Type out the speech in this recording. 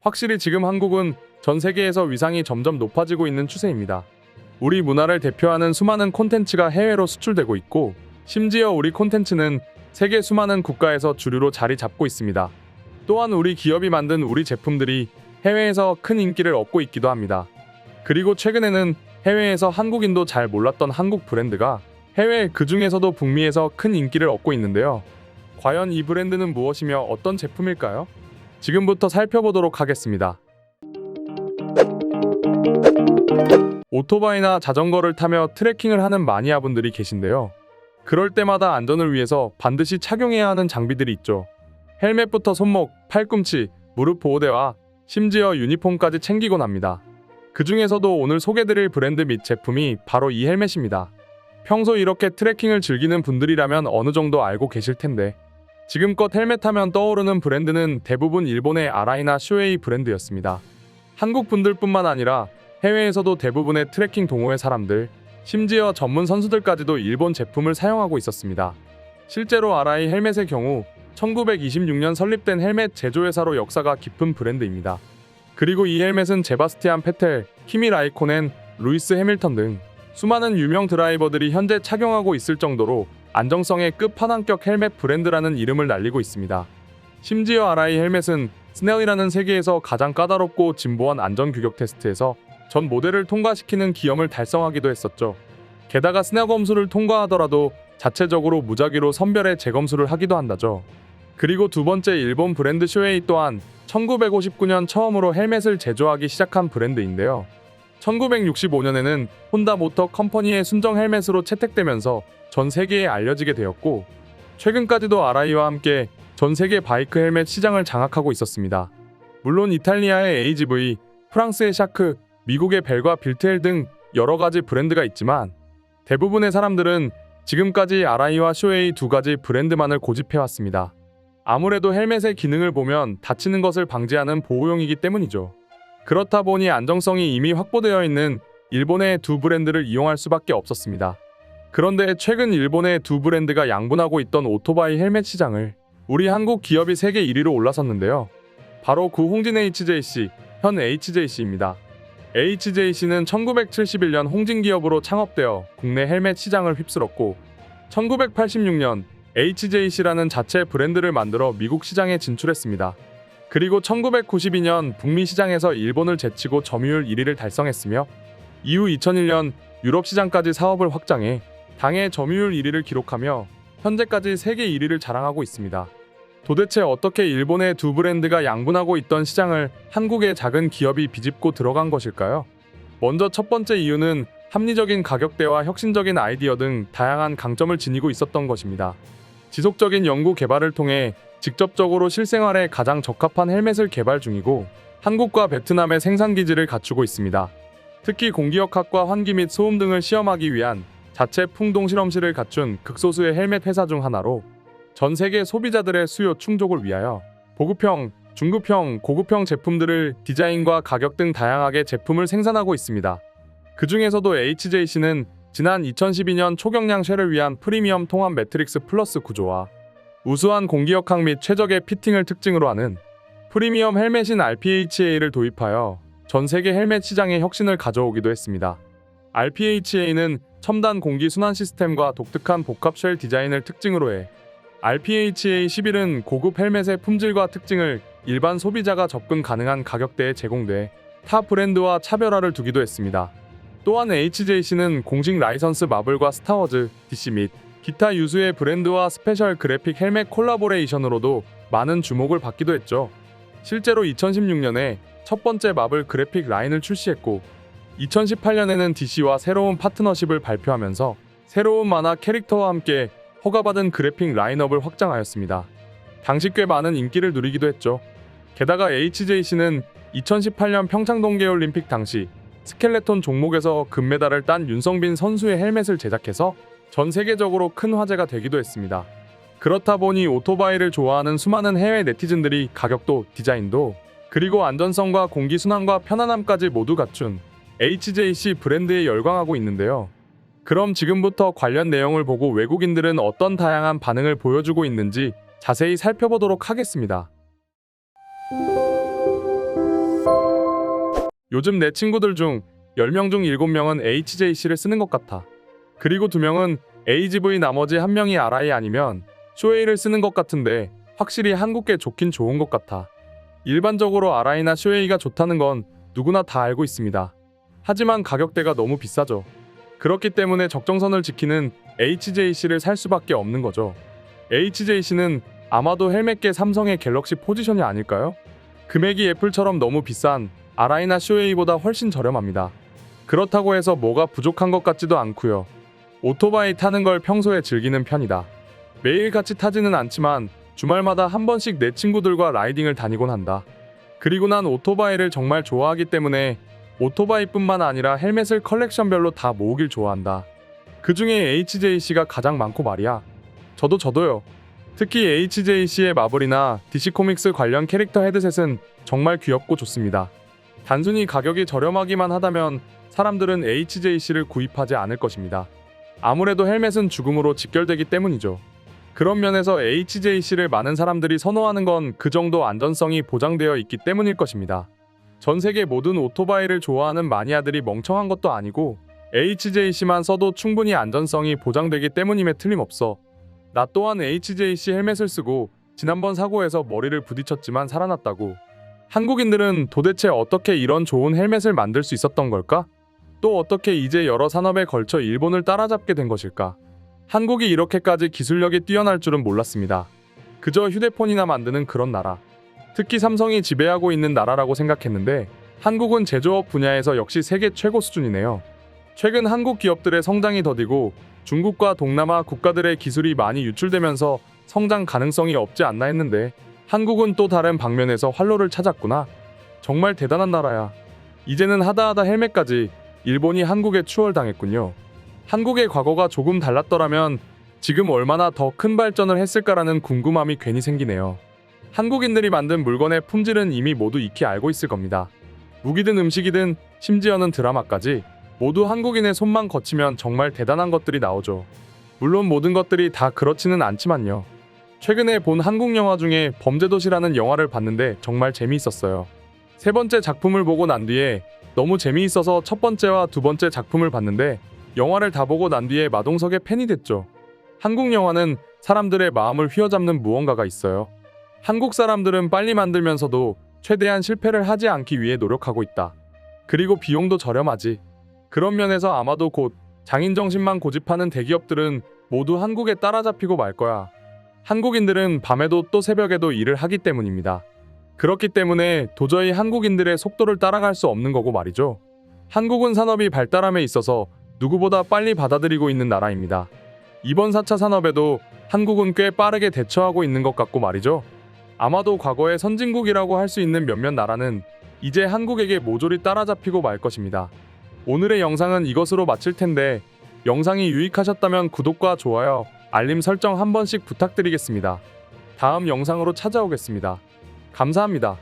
확실히 지금 한국은 전 세계에서 위상이 점점 높아지고 있는 추세입니다. 우리 문화를 대표하는 수많은 콘텐츠가 해외로 수출되고 있고, 심지어 우리 콘텐츠는 세계 수많은 국가에서 주류로 자리 잡고 있습니다. 또한 우리 기업이 만든 우리 제품들이 해외에서 큰 인기를 얻고 있기도 합니다. 그리고 최근에는 해외에서 한국인도 잘 몰랐던 한국 브랜드가 해외 그 중에서도 북미에서 큰 인기를 얻고 있는데요. 과연 이 브랜드는 무엇이며 어떤 제품일까요? 지금부터 살펴보도록 하겠습니다. 오토바이나 자전거를 타며 트레킹을 하는 마니아분들이 계신데요. 그럴 때마다 안전을 위해서 반드시 착용해야 하는 장비들이 있죠. 헬멧부터 손목, 팔꿈치, 무릎 보호대와 심지어 유니폼까지 챙기곤 합니다. 그 중에서도 오늘 소개드릴 브랜드 및 제품이 바로 이 헬멧입니다. 평소 이렇게 트레킹을 즐기는 분들이라면 어느 정도 알고 계실 텐데, 지금껏 헬멧 하면 떠오르는 브랜드는 대부분 일본의 아라이나 쇼에이 브랜드였습니다. 한국 분들뿐만 아니라 해외에서도 대부분의 트레킹 동호회 사람들, 심지어 전문 선수들까지도 일본 제품을 사용하고 있었습니다. 실제로 아라이 헬멧의 경우 1926년 설립된 헬멧 제조회사로 역사가 깊은 브랜드입니다. 그리고 이 헬멧은 제바스티안 페텔, 키미 라이코넨, 루이스 해밀턴 등 수많은 유명 드라이버들이 현재 착용하고 있을 정도로 안정성의 끝판왕격 헬멧 브랜드라는 이름을 날리고 있습니다. 심지어 아라이 헬멧은 스넬이라는 세계에서 가장 까다롭고 진보한 안전 규격 테스트에서 전 모델을 통과시키는 기염을 달성하기도 했었죠. 게다가 스넬 검수를 통과하더라도 자체적으로 무작위로 선별의 재검수를 하기도 한다죠. 그리고 두 번째 일본 브랜드 쇼에이 또한 1959년 처음으로 헬멧을 제조하기 시작한 브랜드인데요. 1965년에는 혼다 모터 컴퍼니의 순정 헬멧으로 채택되면서 전 세계에 알려지게 되었고, 최근까지도 아라이와 함께 전 세계 바이크 헬멧 시장을 장악하고 있었습니다. 물론 이탈리아의 AGV, 프랑스의 샤크, 미국의 벨과 빌트엘 등 여러 가지 브랜드가 있지만 대부분의 사람들은 지금까지 아라이와 쇼에이 두 가지 브랜드만을 고집해왔습니다. 아무래도 헬멧의 기능을 보면 다치는 것을 방지하는 보호용이기 때문이죠. 그렇다 보니 안정성이 이미 확보되어 있는 일본의 두 브랜드를 이용할 수밖에 없었습니다. 그런데 최근 일본의 두 브랜드가 양분하고 있던 오토바이 헬멧 시장을 우리 한국 기업이 세계 1위로 올라섰는데요. 바로 구 홍진 HJC, 현 HJC입니다. HJC는 1971년 홍진 기업으로 창업되어 국내 헬멧 시장을 휩쓸었고, 1986년 HJC라는 자체 브랜드를 만들어 미국 시장에 진출했습니다. 그리고 1992년 북미 시장에서 일본을 제치고 점유율 1위를 달성했으며, 이후 2001년 유럽 시장까지 사업을 확장해 당해 점유율 1위를 기록하며 현재까지 세계 1위를 자랑하고 있습니다. 도대체 어떻게 일본의 두 브랜드가 양분하고 있던 시장을 한국의 작은 기업이 비집고 들어간 것일까요? 먼저 첫 번째 이유는 합리적인 가격대와 혁신적인 아이디어 등 다양한 강점을 지니고 있었던 것입니다. 지속적인 연구 개발을 통해 직접적으로 실생활에 가장 적합한 헬멧을 개발 중이고, 한국과 베트남의 생산 기지를 갖추고 있습니다. 특히 공기역학과 환기 및 소음 등을 시험하기 위한 자체 풍동 실험실을 갖춘 극소수의 헬멧 회사 중 하나로 전 세계 소비자들의 수요 충족을 위하여 보급형, 중급형, 고급형 제품들을 디자인과 가격 등 다양하게 제품을 생산하고 있습니다. 그 중에서도 HJC는 지난 2012년 초경량 쉘을 위한 프리미엄 통합 매트릭스 플러스 구조와 우수한 공기역학 및 최적의 피팅을 특징으로 하는 프리미엄 헬멧인 RPHA를 도입하여 전 세계 헬멧 시장에 혁신을 가져오기도 했습니다. RPHA는 첨단 공기 순환 시스템과 독특한 복합 쉘 디자인을 특징으로 해 RPHA 11은 고급 헬멧의 품질과 특징을 일반 소비자가 접근 가능한 가격대에 제공돼 타 브랜드와 차별화를 두기도 했습니다. 또한 HJC는 공식 라이선스 마블과 스타워즈, DC 및 기타 유수의 브랜드와 스페셜 그래픽 헬멧 콜라보레이션으로도 많은 주목을 받기도 했죠. 실제로 2016년에 첫 번째 마블 그래픽 라인을 출시했고, 2018년에는 DC와 새로운 파트너십을 발표하면서 새로운 만화 캐릭터와 함께 허가받은 그래픽 라인업을 확장하였습니다. 당시 꽤 많은 인기를 누리기도 했죠. 게다가 HJC는 2018년 평창 동계올림픽 당시 스켈레톤 종목에서 금메달을 딴 윤성빈 선수의 헬멧을 제작해서 전 세계적으로 큰 화제가 되기도 했습니다. 그렇다 보니 오토바이를 좋아하는 수많은 해외 네티즌들이 가격도, 디자인도, 그리고 안전성과 공기순환과 편안함까지 모두 갖춘 HJC 브랜드에 열광하고 있는데요. 그럼 지금부터 관련 내용을 보고 외국인들은 어떤 다양한 반응을 보여주고 있는지 자세히 살펴보도록 하겠습니다. 요즘 내 친구들 중 10명 중 7명은 HJC를 쓰는 것 같아. 그리고 2명은 AGV 나머지 1명이 RI 아니면 쇼웨이를 쓰는 것 같은데 확실히 한국계 좋긴 좋은 것 같아. 일반적으로 RI나 쇼웨이가 좋다는 건 누구나 다 알고 있습니다. 하지만 가격대가 너무 비싸죠. 그렇기 때문에 적정선을 지키는 HJC를 살 수밖에 없는 거죠. HJC는 아마도 헬멧계 삼성의 갤럭시 포지션이 아닐까요? 금액이 애플처럼 너무 비싼 RI나 쇼웨이보다 훨씬 저렴합니다. 그렇다고 해서 뭐가 부족한 것 같지도 않고요. 오토바이 타는 걸 평소에 즐기는 편이다. 매일같이 타지는 않지만 주말마다 한 번씩 내 친구들과 라이딩을 다니곤 한다. 그리고 난 오토바이를 정말 좋아하기 때문에 오토바이뿐만 아니라 헬멧을 컬렉션별로 다 모으길 좋아한다. 그 중에 HJC가 가장 많고 말이야. 저도요. 특히 HJC의 마블이나 DC 코믹스 관련 캐릭터 헤드셋은 정말 귀엽고 좋습니다. 단순히 가격이 저렴하기만 하다면 사람들은 HJC를 구입하지 않을 것입니다. 아무래도 헬멧은 죽음으로 직결되기 때문이죠. 그런 면에서 HJC를 많은 사람들이 선호하는 건 그 정도 안전성이 보장되어 있기 때문일 것입니다. 전 세계 모든 오토바이를 좋아하는 마니아들이 멍청한 것도 아니고 HJC만 써도 충분히 안전성이 보장되기 때문임에 틀림없어. 나 또한 HJC 헬멧을 쓰고 지난번 사고에서 머리를 부딪혔지만 살아났다고. 한국인들은 도대체 어떻게 이런 좋은 헬멧을 만들 수 있었던 걸까? 또 어떻게 이제 여러 산업에 걸쳐 일본을 따라잡게 된 것일까? 한국이 이렇게까지 기술력이 뛰어날 줄은 몰랐습니다. 그저 휴대폰이나 만드는 그런 나라. 특히 삼성이 지배하고 있는 나라라고 생각했는데 한국은 제조업 분야에서 역시 세계 최고 수준이네요. 최근 한국 기업들의 성장이 더디고 중국과 동남아 국가들의 기술이 많이 유출되면서 성장 가능성이 없지 않나 했는데 한국은 또 다른 방면에서 활로를 찾았구나. 정말 대단한 나라야. 이제는 하다하다 헬멧까지 일본이 한국에 추월당했군요. 한국의 과거가 조금 달랐더라면 지금 얼마나 더 큰 발전을 했을까라는 궁금함이 괜히 생기네요. 한국인들이 만든 물건의 품질은 이미 모두 익히 알고 있을 겁니다. 무기든 음식이든 심지어는 드라마까지 모두 한국인의 손만 거치면 정말 대단한 것들이 나오죠. 물론 모든 것들이 다 그렇지는 않지만요. 최근에 본 한국 영화 중에 범죄도시라는 영화를 봤는데 정말 재미있었어요. 세 번째 작품을 보고 난 뒤에 너무 재미있어서 첫 번째와 두 번째 작품을 봤는데 영화를 다 보고 난 뒤에 마동석의 팬이 됐죠. 한국 영화는 사람들의 마음을 휘어잡는 무언가가 있어요. 한국 사람들은 빨리 만들면서도 최대한 실패를 하지 않기 위해 노력하고 있다. 그리고 비용도 저렴하지. 그런 면에서 아마도 곧 장인 정신만 고집하는 대기업들은 모두 한국에 따라잡히고 말 거야. 한국인들은 밤에도 또 새벽에도 일을 하기 때문입니다. 그렇기 때문에 도저히 한국인들의 속도를 따라갈 수 없는 거고 말이죠. 한국은 산업이 발달함에 있어서 누구보다 빨리 받아들이고 있는 나라입니다. 이번 4차 산업에도 한국은 꽤 빠르게 대처하고 있는 것 같고 말이죠. 아마도 과거의 선진국이라고 할 수 있는 몇몇 나라는 이제 한국에게 모조리 따라잡히고 말 것입니다. 오늘의 영상은 이것으로 마칠 텐데 영상이 유익하셨다면 구독과 좋아요, 알림 설정 한 번씩 부탁드리겠습니다. 다음 영상으로 찾아오겠습니다. 감사합니다.